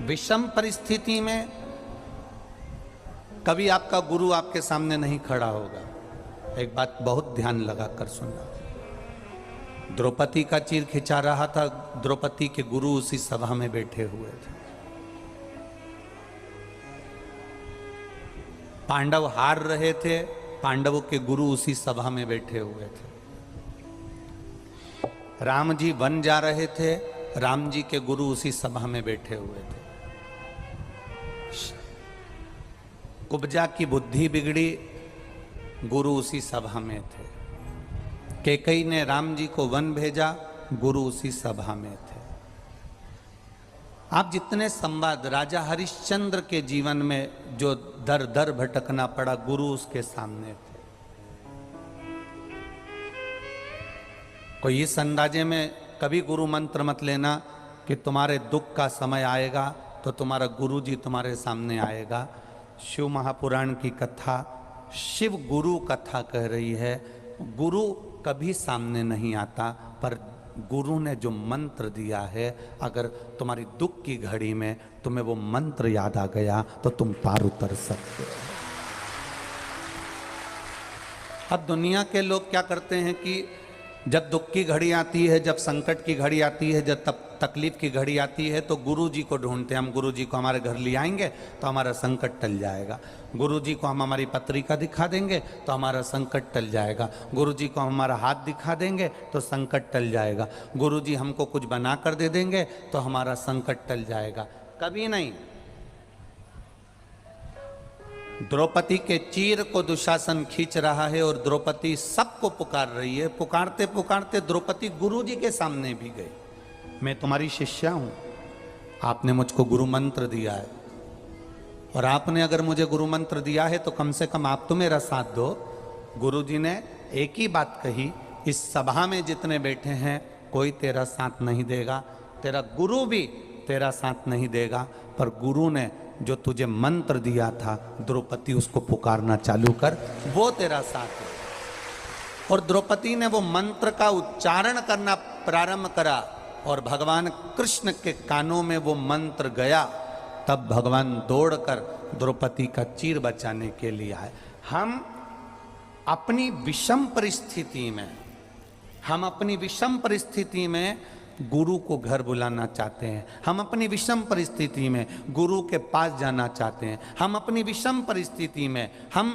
विषम परिस्थिति में कभी आपका गुरु आपके सामने नहीं खड़ा होगा। एक बात बहुत ध्यान लगा कर सुनना। द्रौपदी का चीर खिंचा रहा था, द्रौपदी के गुरु उसी सभा में बैठे हुए थे। पांडव हार रहे थे, पांडवों के गुरु उसी सभा में बैठे हुए थे। राम जी वन जा रहे थे, राम जी के गुरु उसी सभा में बैठे हुए थे। कुब्जा की बुद्धि बिगड़ी, गुरु उसी सभा में थे। कैकेयी ने राम जी को वन भेजा, गुरु उसी सभा में थे। आप जितने संवाद, राजा हरिश्चंद्र के जीवन में जो दर दर भटकना पड़ा, गुरु उसके सामने थे। कोई इस अंदाजे में कभी गुरु मंत्र मत लेना कि तुम्हारे दुख का समय आएगा तो तुम्हारा गुरु जी तुम्हारे सामने आएगा। शिव महापुराण की कथा, शिव गुरु कथा कह रही है, गुरु कभी सामने नहीं आता, पर गुरु ने जो मंत्र दिया है, अगर तुम्हारी दुख की घड़ी में तुम्हें वो मंत्र याद आ गया तो तुम पार उतर सकते हो। अब दुनिया के लोग क्या करते हैं कि जब दुख की घड़ी आती है, जब संकट की घड़ी आती है, जब तकलीफ की घड़ी आती है, तो गुरु जी को ढूंढते हैं। हम गुरु जी को हमारे घर ले आएंगे तो हमारा संकट टल जाएगा। गुरु जी को हम हमारी पत्रिका दिखा देंगे तो हमारा संकट टल जाएगा। गुरु जी को हम हमारा हाथ दिखा देंगे तो संकट टल जाएगा। गुरु जी हमको कुछ बना कर दे देंगे तो हमारा संकट टल जाएगा। कभी नहीं। द्रौपदी के चीर को दुशासन खींच रहा है और द्रौपदी सबको पुकार रही है। पुकारते पुकारते द्रौपदी गुरु जी के सामने भी गई। मैं तुम्हारी शिष्या हूं, आपने मुझको गुरु मंत्र दिया है, और आपने अगर मुझे गुरु मंत्र दिया है तो कम से कम आप तो मेरा साथ दो। गुरु जी ने एक ही बात कही, इस सभा में जितने बैठे हैं कोई तेरा साथ नहीं देगा, तेरा गुरु भी तेरा साथ नहीं देगा, पर गुरु ने जो तुझे मंत्र दिया था द्रौपदी, उसको पुकारना चालू कर, वो तेरा साथ है। और द्रौपदी ने वो मंत्र का उच्चारण करना प्रारंभ करा और भगवान कृष्ण के कानों में वो मंत्र गया। तब भगवान दौड़कर द्रौपदी का चीर बचाने के लिए आए। हम अपनी विषम परिस्थिति में गुरु को घर बुलाना चाहते हैं। हम अपनी विषम परिस्थिति में गुरु के पास जाना चाहते हैं। हम अपनी विषम परिस्थिति में हम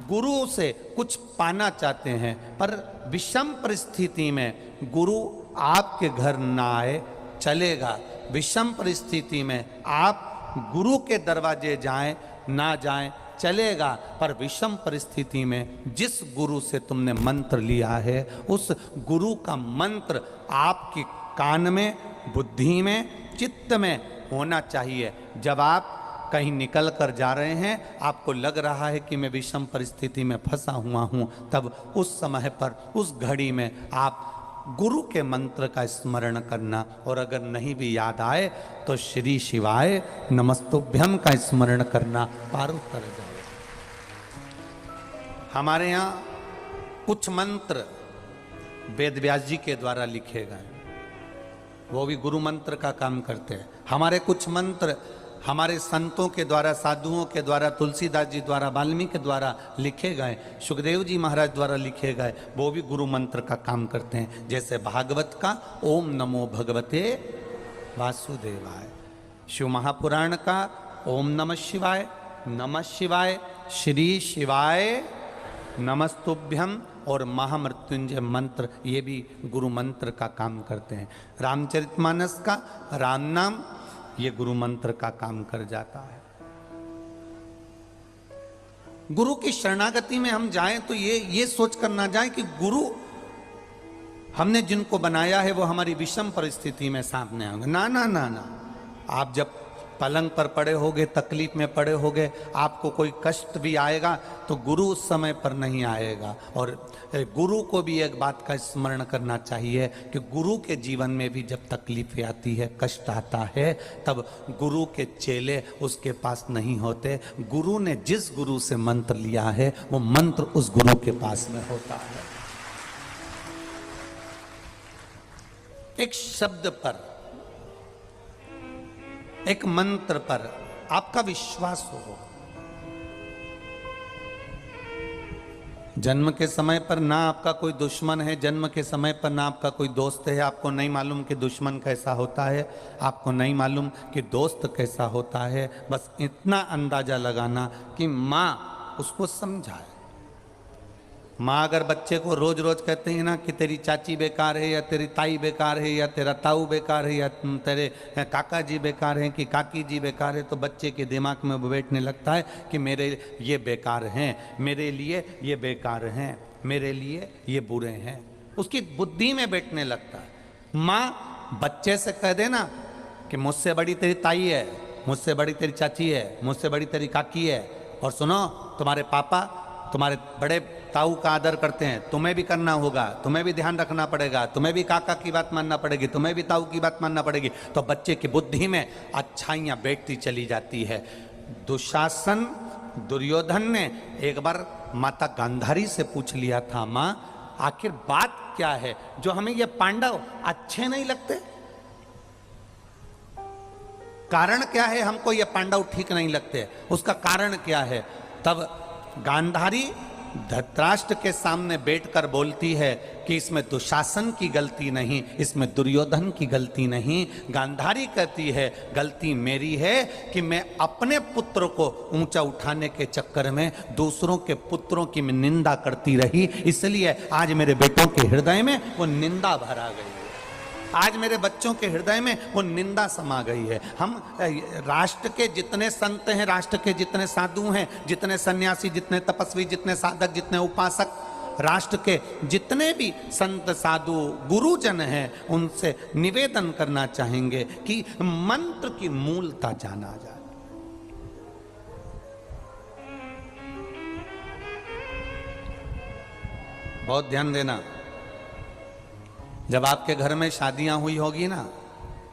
गुरु से कुछ पाना चाहते हैं, पर विषम परिस्थिति में गुरु आपके घर ना आए चलेगा। विषम परिस्थिति में आप गुरु के दरवाजे जाएं ना जाएं चलेगा, पर विषम परिस्थिति में जिस गुरु से तुमने मंत्र लिया है, उस गुरु का मंत्र आपके कान में, बुद्धि में, चित्त में होना चाहिए। जब आप कहीं निकल कर जा रहे हैं, आपको लग रहा है कि मैं विषम परिस्थिति में फंसा हुआ हूं, तब उस समय पर, उस घड़ी में आप गुरु के मंत्र का स्मरण करना, और अगर नहीं भी याद आए तो श्री शिवाय नमस्तुभ्यम का स्मरण करना, पार उतर जाए। हमारे यहाँ कुछ मंत्र वेदव्यास जी के द्वारा लिखे गए, वो भी गुरु मंत्र का काम करते हैं। हमारे कुछ मंत्र हमारे संतों के द्वारा, साधुओं के द्वारा, तुलसीदास जी द्वारा, वाल्मीकि के द्वारा लिखे गए, सुखदेव जी महाराज द्वारा लिखे गए, वो भी गुरु मंत्र का काम करते हैं। जैसे भागवत का ओम नमो भगवते वासुदेवाय, शिव महापुराण का ओम नमः शिवाय, नमः शिवाय, श्री शिवाय नमस्तुभ्यम, और महामृत्युंजय मंत्र, ये भी गुरु मंत्र का काम करते हैं। रामचरितमानस का राम नाम, ये गुरु मंत्र का काम कर जाता है। गुरु की शरणागति में हम जाएं तो ये सोच कर ना जाएं कि गुरु हमने जिनको बनाया है वो हमारी विषम परिस्थिति में सामने आएंगे। ना ना ना ना, आप जब पलंग पर पड़े होगे, तकलीफ में पड़े होगे, आपको कोई कष्ट भी आएगा तो गुरु उस समय पर नहीं आएगा। और गुरु को भी एक बात का स्मरण करना चाहिए कि गुरु के जीवन में भी जब तकलीफें आती है, कष्ट आता है, तब गुरु के चेले उसके पास नहीं होते। गुरु ने जिस गुरु से मंत्र लिया है, वो मंत्र उस गुरु के पास में होता है। एक शब्द पर, एक मंत्र पर आपका विश्वास हो। जन्म के समय पर ना आपका कोई दुश्मन है, जन्म के समय पर ना आपका कोई दोस्त है। आपको नहीं मालूम कि दुश्मन कैसा होता है, आपको नहीं मालूम कि दोस्त कैसा होता है। बस इतना अंदाजा लगाना कि माँ उसको समझाए। माँ अगर बच्चे को रोज रोज कहते हैं ना कि तेरी चाची बेकार है, या तेरी ताई बेकार है, या तेरा ताऊ बेकार है, या तेरे काका जी बेकार हैं कि काकी जी बेकार है, तो बच्चे के दिमाग में बैठने लगता है कि मेरे ये बेकार हैं, मेरे लिए ये बेकार हैं, मेरे लिए ये बुरे हैं। उसकी बुद्धि में बैठने लगता है। माँ बच्चे से कह देना कि मुझसे बड़ी तेरी ताई है, मुझसे बड़ी तेरी चाची है, मुझसे बड़ी तेरी काकी है, और सुनो तुम्हारे पापा तुम्हारे बड़े ताऊ का आदर करते हैं, तुम्हें भी करना होगा, तुम्हें भी ध्यान रखना पड़ेगा, तुम्हें भी काका की बात मानना पड़ेगी, तुम्हें भी ताऊ की बात मानना पड़ेगी। तो बच्चे की बुद्धि में अच्छाइयाँ बैठती चली जाती है। दुशासन दुर्योधन ने एक बार माता गांधारी से पूछ लिया था, माँ आखिर बात क्या है जो हमें ये पांडव अच्छे नहीं लगते? कारण क्या है हमको ये पांडव ठीक नहीं लगते? उसका कारण क्या है? तब गांधारी धृतराष्ट्र के सामने बैठकर बोलती है कि इसमें दुशासन की गलती नहीं, इसमें दुर्योधन की गलती नहीं। गांधारी कहती है गलती मेरी है कि मैं अपने पुत्र को ऊंचा उठाने के चक्कर में दूसरों के पुत्रों की मैं निंदा करती रही, इसलिए आज मेरे बेटों के हृदय में वो निंदा भरा गई है। आज मेरे बच्चों के हृदय में वो निंदा समा गई है। हम राष्ट्र के जितने संत हैं, राष्ट्र के जितने साधु हैं, जितने सन्यासी, जितने तपस्वी, जितने साधक, जितने उपासक, राष्ट्र के जितने भी संत साधु गुरुजन हैं, उनसे निवेदन करना चाहेंगे कि मंत्र की मूलता जाना जाए। बहुत ध्यान देना। जब आपके घर में शादियां हुई होगी ना,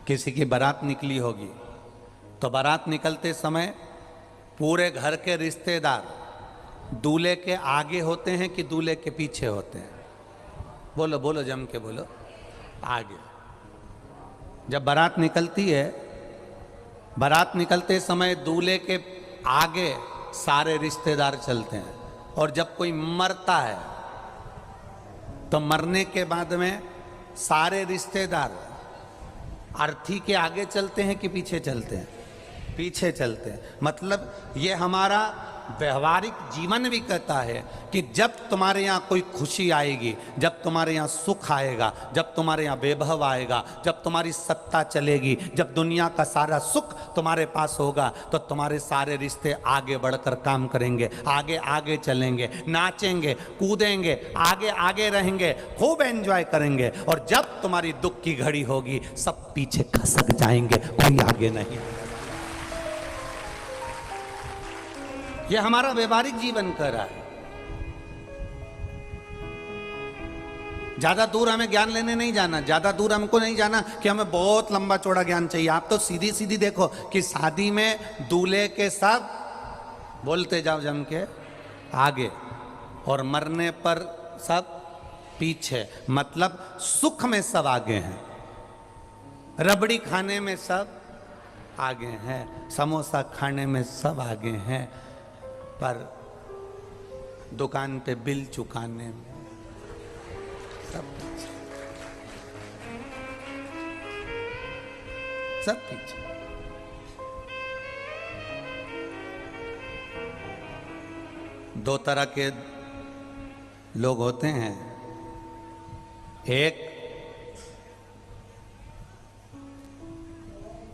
किसी की बारात निकली होगी, तो बारात निकलते समय पूरे घर के रिश्तेदार दूल्हे के आगे होते हैं कि दूल्हे के पीछे होते हैं? बोलो बोलो, जम के बोलो। आगे। जब बारात निकलती है, बारात निकलते समय दूल्हे के आगे सारे रिश्तेदार चलते हैं, और जब कोई मरता है तो मरने के बाद में सारे रिश्तेदार अर्थी के आगे चलते हैं कि पीछे चलते हैं? पीछे चलते हैं। मतलब ये हमारा व्यवहारिक जीवन भी कहता है कि जब तुम्हारे यहाँ कोई खुशी आएगी, जब तुम्हारे यहाँ सुख आएगा, जब तुम्हारे यहाँ वैभव आएगा, जब तुम्हारी सत्ता चलेगी, जब दुनिया का सारा सुख तुम्हारे पास होगा, तो तुम्हारे सारे रिश्ते आगे बढ़कर काम करेंगे, आगे आगे चलेंगे, नाचेंगे, कूदेंगे, आगे आगे रहेंगे, खूब एंजॉय करेंगे। और जब तुम्हारी दुख की घड़ी होगी, सब पीछे खसक जाएंगे, कोई आगे नहीं। यह हमारा व्यवहारिक जीवन कर रहा है। ज्यादा दूर हमें ज्ञान लेने नहीं जाना, ज्यादा दूर हमको नहीं जाना कि हमें बहुत लंबा चौड़ा ज्ञान चाहिए। आप तो सीधी सीधी देखो कि शादी में दूल्हे के सब बोलते जाओ जम के आगे, और मरने पर सब पीछे। मतलब सुख में सब आगे हैं, रबड़ी खाने में सब आगे हैं, समोसा खाने में सब आगे हैं, पर दुकान पे बिल चुकाने में सब पीछे, सब पीछे। दो तरह के लोग होते हैं। एक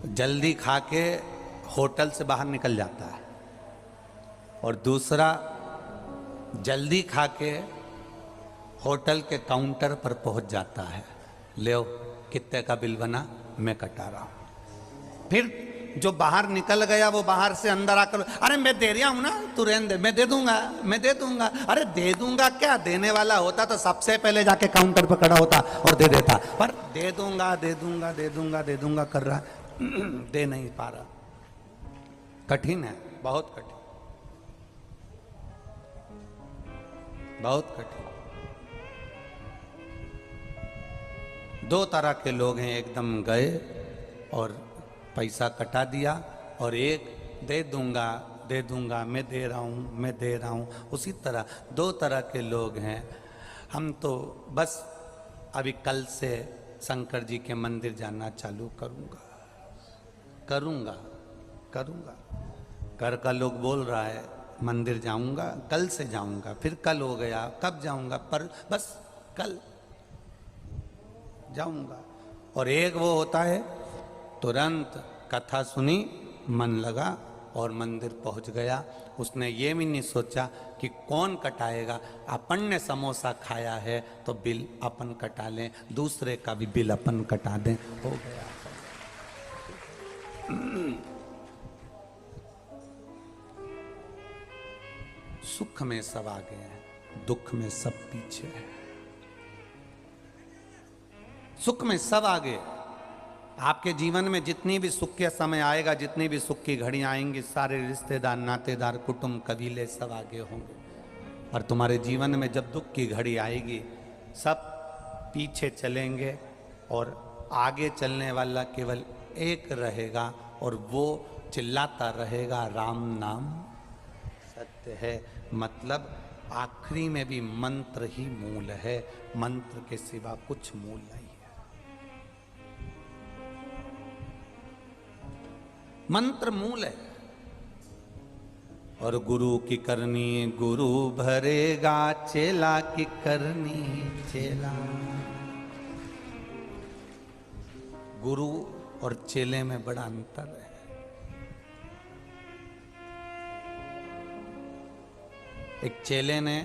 जल्दी खा के होटल से बाहर निकल जाता है, और दूसरा जल्दी खा के होटल के काउंटर पर पहुंच जाता है। ले कितने का बिल बना, मैं कटा रहा हूं। फिर जो बाहर निकल गया वो बाहर से अंदर आकर, अरे मैं दे रहा हूं ना, तू रहने दे, मैं दे दूंगा, मैं दे दूंगा। अरे दे दूंगा क्या, देने वाला होता तो सबसे पहले जाके काउंटर पर खड़ा होता और दे देता, पर दे दूंगा दे दूंगा दे दूंगा दे दूंगा कर रहा, दे नहीं पा रहा। कठिन है, बहुत कठिन, बहुत कठिन। दो तरह के लोग हैं, एकदम गए और पैसा कटा दिया और एक दे दूंगा, मैं दे रहा हूँ। उसी तरह दो तरह के लोग हैं। हम तो बस अभी कल से शंकर जी के मंदिर जाना चालू करूँगा। घर का लोग बोल रहा है मंदिर जाऊँगा, कल से जाऊँगा, फिर कल हो गया, कब जाऊँगा, पर बस कल जाऊँगा। और एक वो होता है तुरंत कथा सुनी, मन लगा और मंदिर पहुंच गया। उसने ये भी नहीं सोचा कि कौन कटाएगा, अपन ने समोसा खाया है तो बिल अपन कटा लें, दूसरे का भी बिल अपन कटा दें, हो गया। सुख में सब आगे हैं, दुख में सब पीछे है। सुख में सब आगे। आपके जीवन में जितनी भी सुख के समय आएगा, जितनी भी सुख की घड़ी आएंगी, सारे रिश्तेदार, नातेदार, कुटुंब, कबीले सब आगे होंगे। और तुम्हारे जीवन में जब दुख की घड़ी आएगी, सब पीछे चलेंगे और आगे चलने वाला केवल एक रहेगा और वो चिल्लाता रहेगा, राम नाम सत्य है। मतलब आखिरी में भी मंत्र ही मूल है, मंत्र के सिवा कुछ मूल नहीं है। मंत्र मूल है। और गुरु की करनी गुरु भरेगा, चेला की करनी चेला। गुरु और चेले में बड़ा अंतर है। एक चेले ने